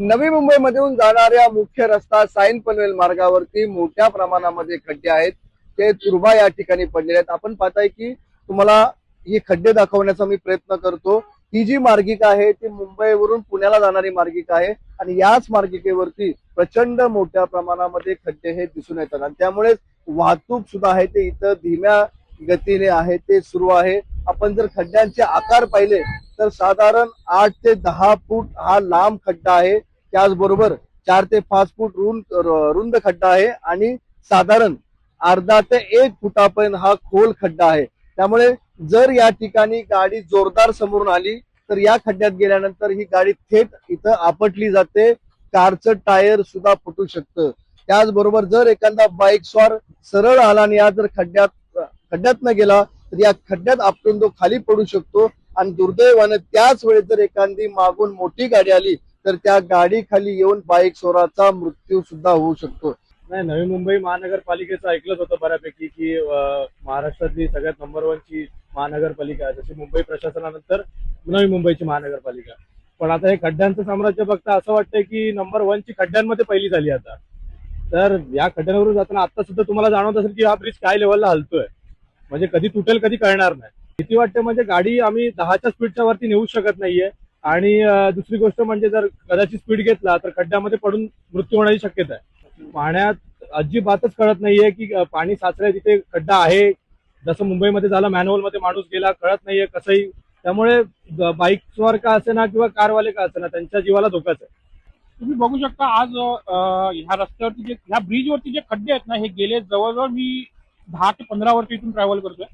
नवी मुंबईमधून जाणाऱ्या मुख्य रस्ता साइन पनवेल मार्गावरती मोठ्या प्रमाणामध्ये खड्डे आहेत. ते तुर्बा या ठिकाणी पडलेले आहेत. आपण पाहताय की तुम्हाला हे खड्डे दाखवण्याचा मी प्रयत्न करतो. ही जी मार्गिका आहे ती मुंबईवरून पुण्याला जाणारी मार्गिका आहे आणि याच मार्गिकेवरती प्रचंड मोठ्या प्रमाणामध्ये खड्डे हे दिसून येतात आणि त्यामुळे वाहतूक सुद्धा आहे ते इथं धीम्या गतीने आहे ते सुरू आहे. आपण जर खड्ड्यांचे आकार पाहिले तर साधारण 8 ते 10 फूट हा लांब खड्डा आहे. त्याचबरोबर 4 ते 5 फूट रुंद खड्डा आहे आणि साधारण अर्धा ते 1 फुटापर्यंत हा खोल खड्डा आहे. त्यामुळे जर या ठिकाणी गाडी जोरदार समोरून आली तर या खड्ड्यात गेल्यानंतर ही गाडी थेट इथं आपटली जाते. कारचं टायर सुद्धा फुटू शकतं. त्याचबरोबर जर एखादा बाईक स्वार सरळ आला आणि या जर खड्ड्यात न गेला तर या खड्ड्यात आपटून तो खाली पडू शकतो आणि दुर्दैवानं त्याच वेळेस जर एखादी मागून मोठी गाडी आली तर त्या गाडी खाली येऊन बाईक स्वाराचा मृत्यू सुद्धा होऊ शकतो. नाही, नवी मुंबई महानगरपालिकेचं ऐकलंच होतं बऱ्यापैकी की महाराष्ट्रातली सगळ्यात नंबर 1 ची महानगरपालिका आहे. जशी मुंबई प्रशासनानंतर नवी मुंबईची महानगरपालिका. पण आता हे खड्ड्यांचं साम्राज्य बघता असं वाटतंय की नंबर 1 ची खड्ड्यांमध्ये पहिली झाली आता. तर या खड्ड्यांवरून जाताना आता सुद्धा तुम्हाला जाणवत असेल की हा ब्रिज काय लेवलला हलतोय, म्हणजे कधी तुटेल कधी कळणार नाही. भीती वाटते, म्हणजे गाडी आम्ही 10च्या स्पीडच्या वरती नेऊ शकत नाहीये आणि दुसरी गोष्ट म्हणजे जर कदाचित स्पीड घेतला तर खड्ड्यामध्ये पडून मृत्यू होण्याची शक्यता आहे. पाण्यात अजिबातच कळत नाहीये की पाणी साचलंय तिथे खड्डा आहे. जसं मुंबईमध्ये झालं, मॅनहोल मध्ये माणूस गेला, कळत नाहीये कसंही. त्यामुळे बाईकवर का असेना किंवा कारवाले का असेना त्यांच्या जीवाला धोकाच आहे. तुम्ही बघू शकता आज ह्या रस्त्यावरती जे ह्या ब्रिजवरती जे खड्डे आहेत ना, हे गेले जवळजवळ मी 10 ते 15 वर्ष इथून ट्रॅव्हल करतोय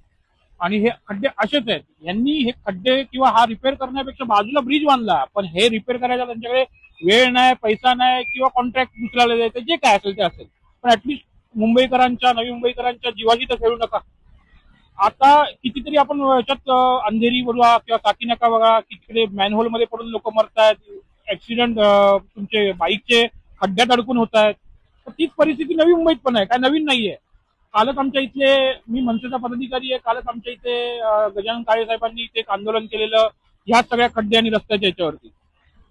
आणि हे खड्डे असेच आहेत. यांनी हे खड्डे किंवा हा रिपेअर करण्यापेक्षा बाजूला ब्रिज बांधला, पण हे रिपेअर करायचा त्यांच्याकडे वेळ नाही, पैसा नाही किंवा कॉन्ट्रॅक्ट दुसऱ्याला द्यायचं, जे काय असेल ते असेल. पण ऍटलीस्ट मुंबईकरांच्या, नवी मुंबईकरांच्या जीवाची तर खेळू नका. आता कितीतरी आपण याच्यात अंधेरी बघा किंवा काकीनाका बघा, तिकडे मॅनहोल मध्ये पडून लोक मरतायत, ऍक्सिडेंट तुमचे बाईकचे खड्ड्यात अडकून होत आहेत. तर तीच परिस्थिती नवी मुंबईत पण आहे, काय नवीन नाहीये. कालच आमच्या इथले, मी मनसेचा पदाधिकारी आहे, कालच आमच्या इथे गजानन काळे साहेबांनी इथे एक आंदोलन केलेलं ह्या सगळ्या खड्डे आणि रस्त्याच्या याच्यावरती.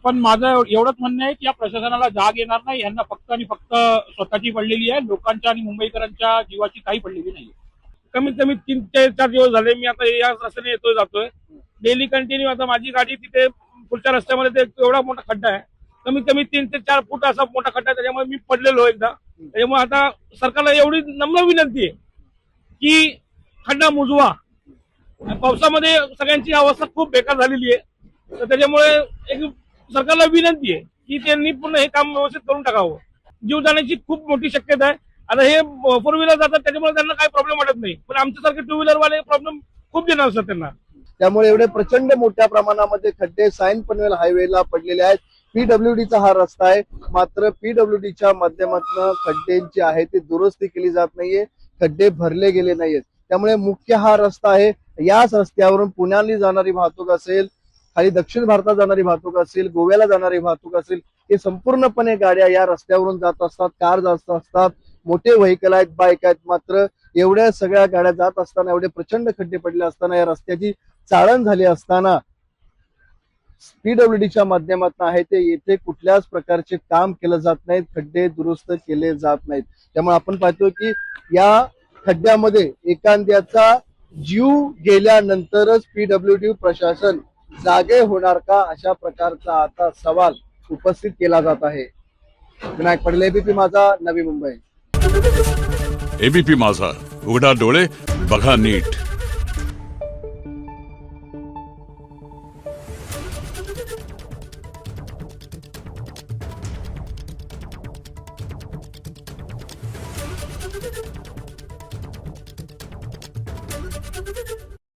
पण माझं एवढंच म्हणणं आहे की या प्रशासनाला जाग येणार नाही. यांना फक्त आणि फक्त स्वतःची पडलेली आहे, लोकांच्या आणि मुंबईकरांच्या जीवाची काही पडलेली नाहीये. कमीत कमी 3 ते 4 दिवस झाले मी आता या रस्त्याने येतोय जातोय डेली कंटिन्यू. आता माझी गाडी तिथे पुढच्या रस्त्यामध्ये ते एवढा मोठा खड्डा आहे, कमीत कमी 3 ते 4 फूट असा मोठा खड्डा आहे. त्याच्यामुळे मी पडलेलो एकदा. त्याच्यामुळे आता सरकारला एवढी नम्र विनंती आहे की खड्डा मुजवा. पावसामध्ये सगळ्यांची अवस्था खूप बेकार झालेली आहे. तर त्याच्यामुळे एक सरकारला विनंती आहे की त्यांनी पूर्ण हे काम व्यवस्थित करून टाकावं. जीव जाण्याची खूप मोठी शक्यता आहे. आता हे 4 व्हीलर जातात त्याच्यामुळे त्यांना काही प्रॉब्लेम वाटत नाही, पण आमच्यासारखे 2 व्हीलर वाले प्रॉब्लेम खूप देणार असतात त्यांना. त्यामुळे एवढे प्रचंड मोठ्या प्रमाणामध्ये खड्डे साइन पनवेल हायवेला पडलेले आहेत. पीडब्ल्यूडीचा हा रस्ता आहे, मात्र पीडब्ल्यूडीच्या माध्यमातून खड्ड्यांची आहे ती दुरुस्ती केली जात नाहीये, खड्डे भरले गेले नाहीयेत. त्यामुळे मुख्य हा रस्ता आहे. याच रस्त्यावरून पुण्याला जाणारी वाहतूक असेल, खाली दक्षिण भारतात जाणारी वाहतूक असेल, गोव्याला जाणारी वाहतूक असेल, हे संपूर्णपणे गाड्या या रस्त्यावरून जात असतात. कार जात असतात, मोठे व्हेकल आहेत, बाईक आहेत. मात्र एवढ्या सगळ्या गाड्या जात असताना, एवढे प्रचंड खड्डे पडले असताना, या रस्त्याची चाळण झाली असताना पीडब्ल्यूडीच्या माध्यमातून आहे ते येथे कुठल्याच प्रकारचे काम केलं जात नाहीत, खड्डे दुरुस्त केले जात नाहीत. त्यामुळे आपण पाहतो की या खड्ड्यामध्ये एखाद्याचा जीव गेल्यानंतरच पीडब्ल्यूडी प्रशासन जागे होणार का, अशा प्रकारचा आता सवाल उपस्थित केला जात आहे. विनायक पडले, एबीपी माझा, नवी मुंबई. एबीपी माझा, उघडा डोळे बघा नीट. Thank you.